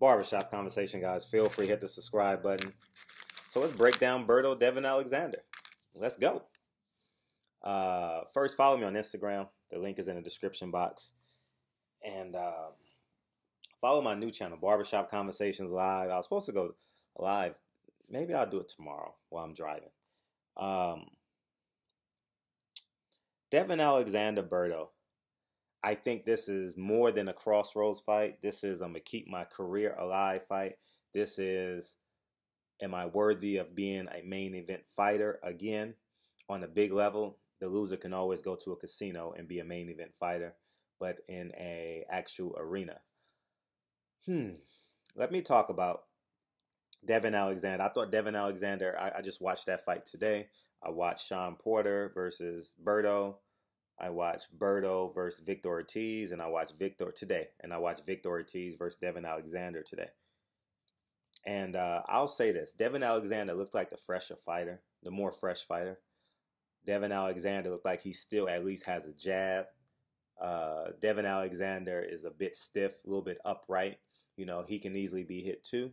Barbershop conversation, guys. Feel free to hit the subscribe button. So let's break down Berto Devin Alexander. Let's go. First, follow me on Instagram. The link is in the description box. And follow my new channel, Barbershop Conversations Live. I was supposed to go live. Maybe I'll do it tomorrow while I'm driving. Devin Alexander Berto. I think this is more than a crossroads fight. This is I'm going to keep my career alive fight. This is, am I worthy of being a main event fighter again on a big level? The loser can always go to a casino and be a main event fighter, but in a actual arena. Let me talk about Devin Alexander. I thought Devin Alexander, I just watched that fight today. I watched Sean Porter versus Berto. I watched Berto versus Victor Ortiz, and I watched Victor today. And I watched Victor Ortiz versus Devin Alexander today. And I'll say this. Devin Alexander looked like the fresher fighter, the more fresh fighter. Devin Alexander looked like he still at least has a jab. Devin Alexander is a bit stiff, a little bit upright. You know, he can easily be hit too.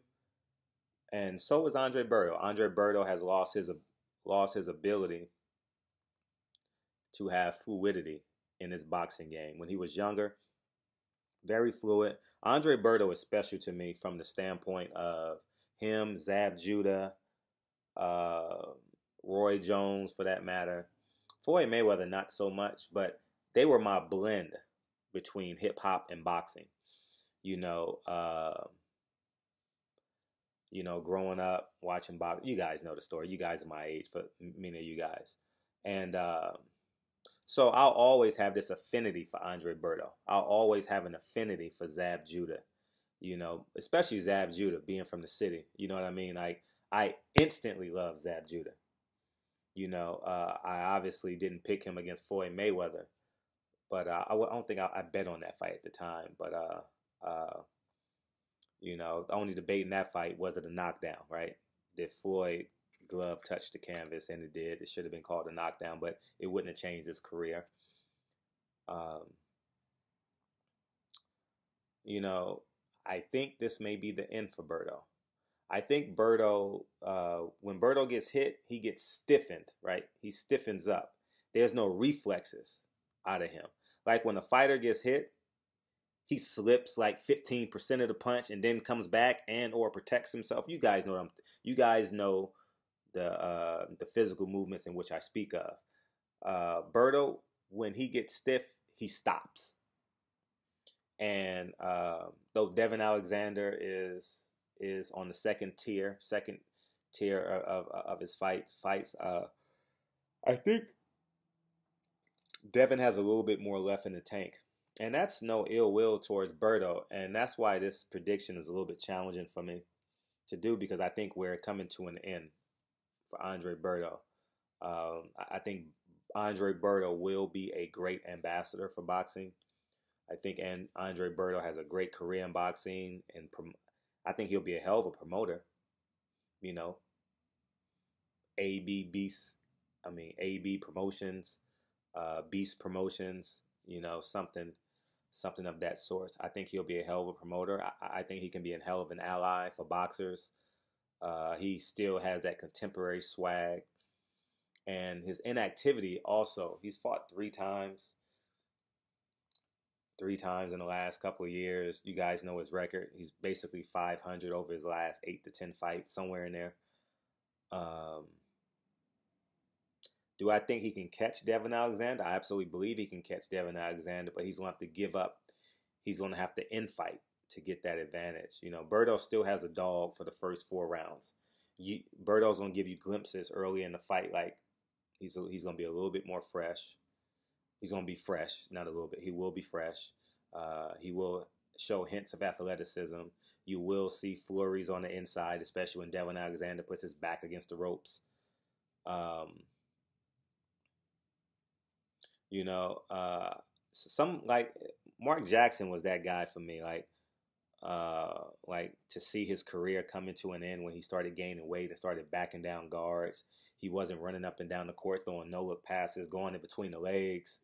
And so is Andre Berto. Andre Berto has lost his ability to have fluidity in his boxing game. When he was younger, very fluid. Andre Berto is special to me from the standpoint of him, Zab Judah, Roy Jones for that matter. Floyd Mayweather, not so much, but they were my blend between hip-hop and boxing. Growing up, watching boxing, you guys know the story. You guys are my age, for many of you guys. And so I'll always have this affinity for Andre Berto. I'll always have an affinity for Zab Judah, especially Zab Judah being from the city. You know what I mean? I instantly love Zab Judah. I obviously didn't pick him against Floyd Mayweather, but I don't think I bet on that fight at the time. But, the only debate in that fight, was it a knockdown, right? Did Floyd glove touch the canvas? And it did. It should have been called a knockdown, but it wouldn't have changed his career. I think this may be the end for Berto. I think Berto, when Berto gets hit, he gets stiffened, right? He stiffens up. There's no reflexes out of him. Like when a fighter gets hit, he slips like 15% of the punch and then comes back and or protects himself. You guys know the physical movements in which I speak of. Berto, when he gets stiff, he stops. And though Devin Alexander is on the second tier of his fights, I think Devin has a little bit more left in the tank. And that's no ill will towards Berto. And that's why this prediction is a little bit challenging for me to do, because I think we're coming to an end for Andre Berto. I think Andre Berto will be a great ambassador for boxing. I think Andre Berto has a great career in boxing, and I think he'll be a hell of a promoter. AB Promotions, Beast Promotions, something of that sort. I think he'll be a hell of a promoter. I think he can be a hell of an ally for boxers. He still has that contemporary swag. And his inactivity also, he's fought three times in the last couple of years. You guys know his record. He's basically 500 over his last 8 to 10 fights, somewhere in there. Do I think he can catch Devin Alexander? I absolutely believe he can catch Devin Alexander, but he's going to have to give up. He's going to have to infight to get that advantage. Berto still has a dog for the first 4 rounds. Berto's going to give you glimpses early in the fight, like he's going to be a little bit more fresh. He's going to be fresh, not a little bit. He will be fresh. He will show hints of athleticism. You will see flurries on the inside, especially when Devin Alexander puts his back against the ropes. Some like Mark Jackson was that guy for me. Like to see his career coming to an end when he started gaining weight and started backing down guards. He wasn't running up and down the court throwing no-look passes, going in between the legs.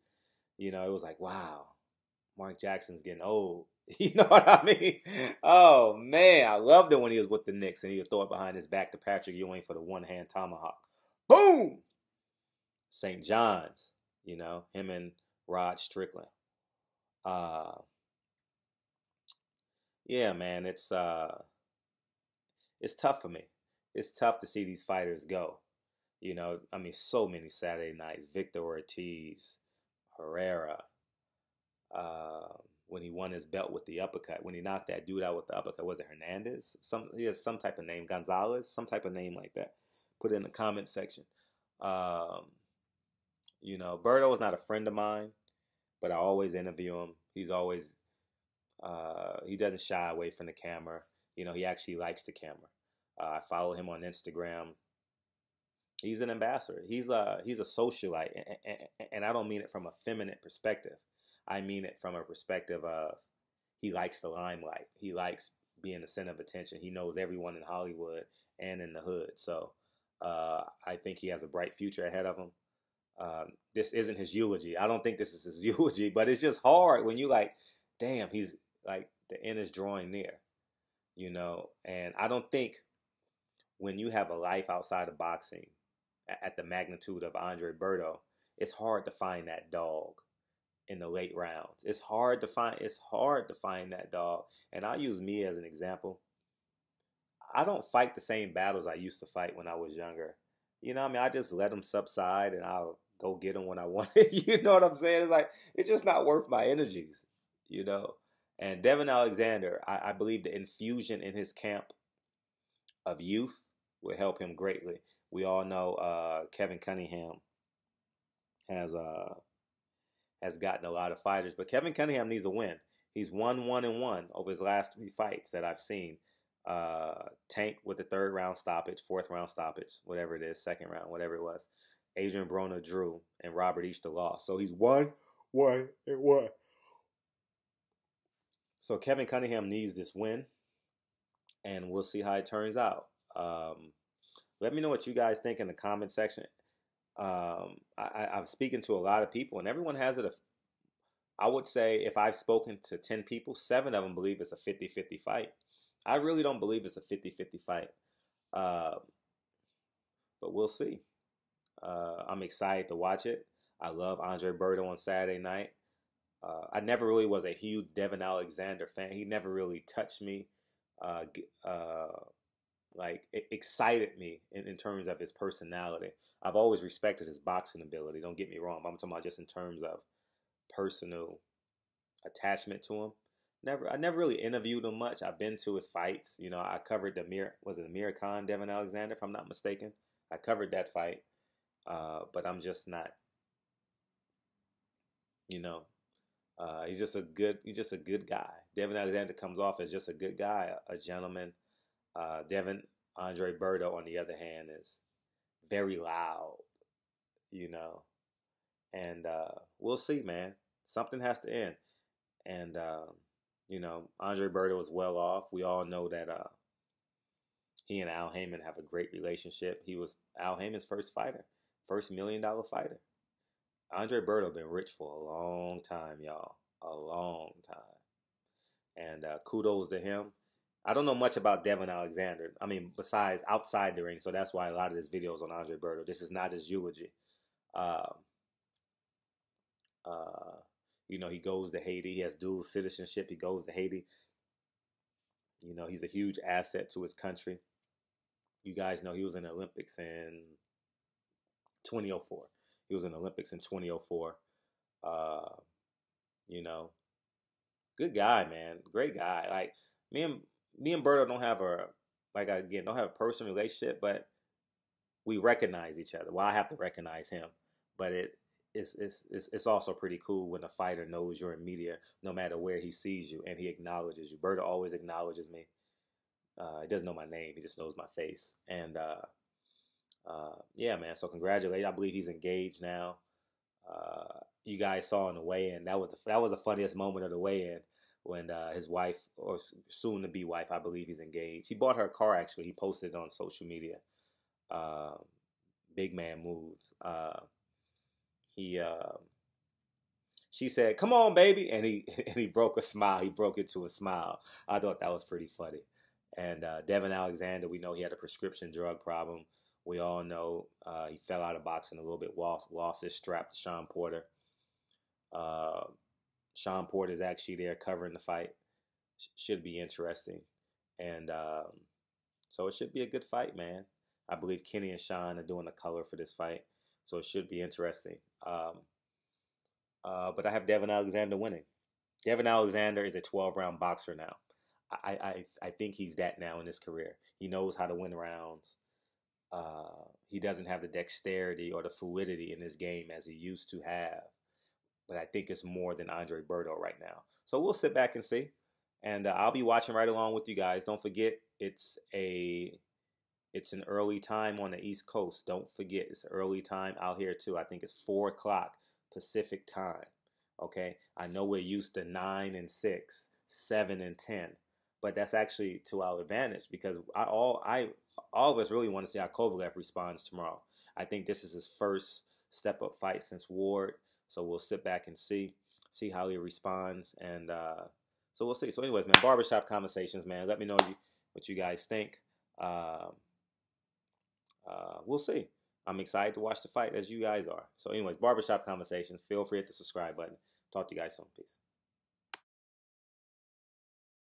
It was like, wow, Mark Jackson's getting old. You know what I mean? Oh man, I loved it when he was with the Knicks and he would throw it behind his back to Patrick Ewing for the one hand tomahawk. Boom! St. John's, him and Rod Strickland. Uh yeah, man, it's tough for me. It's tough to see these fighters go. I mean, so many Saturday nights. Victor Ortiz, Herrera, uh, when he won his belt with the uppercut, when he knocked that dude out with the uppercut, was it Hernandez? He has some type of name, Gonzalez, some type of name like that. Put it in the comment section. Um, Berto is not a friend of mine, but I always interview him. He's always he doesn't shy away from the camera. He actually likes the camera. I follow him on Instagram. He's an ambassador. He's a socialite, and I don't mean it from a feminine perspective. I mean it from a perspective of he likes the limelight. He likes being the center of attention. He knows everyone in Hollywood and in the hood. So I think he has a bright future ahead of him. This isn't his eulogy. I don't think this is his eulogy, but it's just hard when you like, damn, he's like the end is drawing near, And I don't think when you have a life outside of boxing at the magnitude of Andre Berto, it's hard to find that dog in the late rounds. It's hard to find that dog. And I'll use me as an example. I don't fight the same battles I used to fight when I was younger. I mean, I just let them subside and I'll go get them when I want it. You know what I'm saying? It's like, it's just not worth my energies, And Devin Alexander, I believe the infusion in his camp of youth will help him greatly. We all know Kevin Cunningham has gotten a lot of fighters, but Kevin Cunningham needs a win. He's won 1-1 over his last 3 fights that I've seen. Tank with the 3rd round stoppage, 4th round stoppage, whatever it is, 2nd round, whatever it was. Adrian Broner drew, and Robert Easter lost. So he's 1-1. So Kevin Cunningham needs this win, and we'll see how it turns out. Let me know what you guys think in the comment section. I'm speaking to a lot of people, and everyone has it. I would say if I've spoken to 10 people, 7 of them believe it's a 50-50 fight. I really don't believe it's a 50-50 fight. But we'll see. I'm excited to watch it. I love Andre Berto on Saturday night. I never really was a huge Devin Alexander fan. He never really touched me. Excited me in terms of his personality. I've always respected his boxing ability. Don't get me wrong. I'm talking about just in terms of personal attachment to him. I never really interviewed him much. I've been to his fights. I covered the Amir Khan, Devin Alexander, if I'm not mistaken. I covered that fight. But I'm just not, he's just a good guy. Devin Alexander comes off as just a good guy, a gentleman. Andre Berto, on the other hand, is very loud, and we'll see, man. Something has to end. And, Andre Berto is well off. We all know that he and Al Heyman have a great relationship. He was Al Heyman's first fighter, first $1 million fighter. Andre Berto been rich for a long time, y'all. A long time. And kudos to him. I don't know much about Devin Alexander. I mean, besides outside the ring, so that's why a lot of this video is on Andre Berto. This is not his eulogy. He goes to Haiti. He has dual citizenship. He goes to Haiti. He's a huge asset to his country. You guys know he was in the Olympics in 2004. He was in the Olympics in 2004. Good guy, man. Great guy. Like me and Berto don't have a personal relationship, but we recognize each other. Well, I have to recognize him, but it's also pretty cool when a fighter knows you're in media, no matter where he sees you, and he acknowledges you. Berto always acknowledges me. He doesn't know my name; he just knows my face. And yeah, man. So congratulations. I believe he's engaged now. You guys saw in the weigh-in, that was the funniest moment of the weigh-in when his wife, or soon-to-be wife, I believe he's engaged. He bought her a car, actually. He posted it on social media. Big man moves. He She said, "Come on, baby," and he and he broke a smile. He broke into a smile. I thought that was pretty funny. And Devin Alexander, we know he had a prescription drug problem. We all know he fell out of boxing a little bit, lost his strap to Sean Porter. Uh, Sean Porter is actually there covering the fight. Should be interesting. And so it should be a good fight, man. I believe Kenny and Sean are doing the color for this fight. So it should be interesting. But I have Devin Alexander winning. Devin Alexander is a 12-round boxer now. I think he's that now in his career. He knows how to win rounds. He doesn't have the dexterity or the fluidity in his game as he used to have. But I think it's more than Andre Berto right now. So we'll sit back and see. And I'll be watching right along with you guys. Don't forget, it's an early time on the East Coast. Don't forget, it's early time out here too. I think it's 4 o'clock Pacific time. Okay, I know we're used to 9 and 6, 7 and 10, but that's actually to our advantage because all of us really want to see how Kovalev responds tomorrow. I think this is his first step-up fight since Ward, so we'll sit back and see how he responds, and so we'll see. So anyways, man, barbershop conversations, man. Let me know what you guys think. We'll see. I'm excited to watch the fight as you guys are. So anyways, barbershop conversations. Feel free to hit the subscribe button. Talk to you guys soon. Peace.